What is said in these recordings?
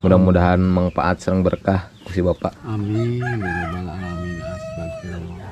Mudah-mudahan manfaat serang berkah ku si Bapak. Amin ya rabbal alamin. Astagfirullah.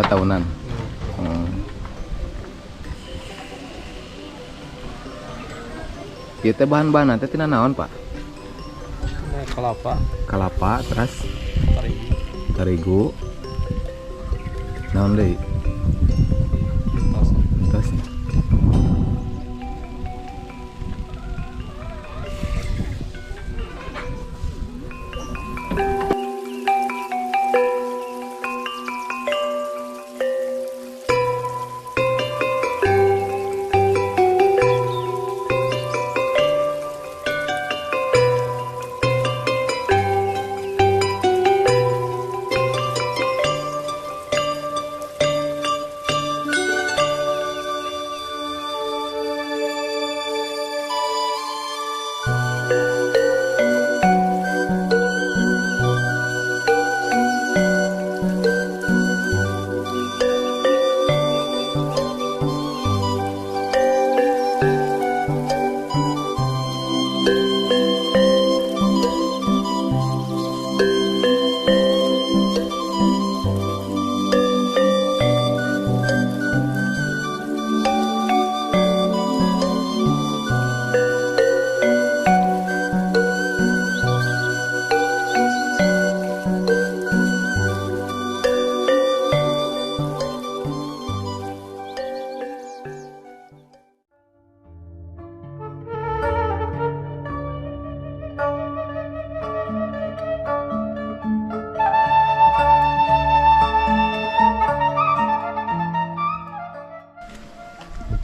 Tahunan. Kita bahan-bahan nanti tina naon Pak? Kelapa, Kelapa, terus terigu, terigu, naon deui? Terus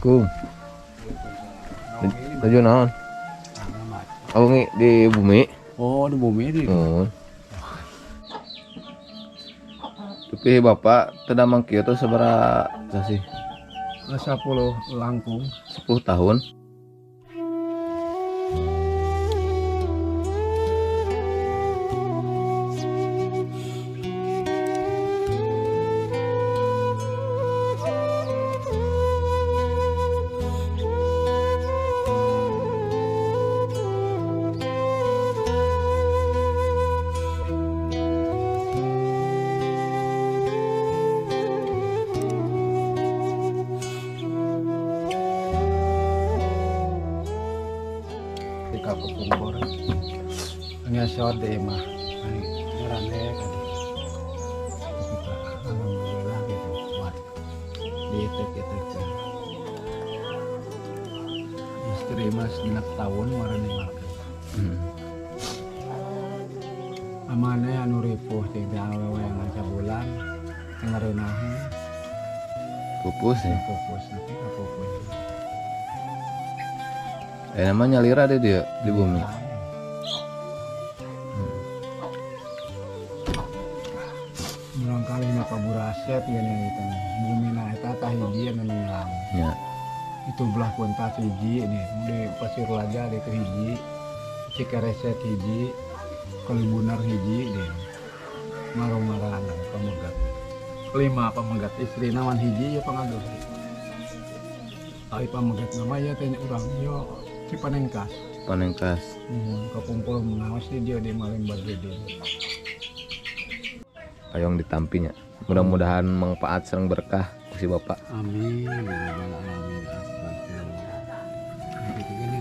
Assalamualaikum. Tujuh naon? Oh di bumi. Oh, di bumi di. Oh. Tapi bapak tidak mangkieu tuh sabaraha sih? 10 langkung. 10 tahun. Di Kapukumbor. Hanya short deh mah. Ini rame kan. Kita alhamdulillah gitu kuat. Diitek-itek kan. Istri mas 6 tahun warna makan. Amane anu ripuh tidak awewe yang ngaca bulan ngareunaheun Pupus ya. pupus nanti kapupus. Namanya lira deh dia di bumi. Mulang kali na kaburaset ya nih itu bumi na eta tah hiji anu ngilang. Ya. Itu belah pun tas hiji nih di Pasir Raja di hiji, Cikereset hiji, Kalibunar hiji deh. Marung-marang pamegat. 5 pamegat istri nawan hiji ya pangaduh. Ai pamegat nama ya tanya urang yo Cipanengkas. Panengkas. Kapumpul menawas di dia di Malimba Gede. Payung ditampinya. Mudah-mudahan manfaat serang berkah ku si bapak. Amin. Ya rabbal alamin. Astagfirullah. Itu gini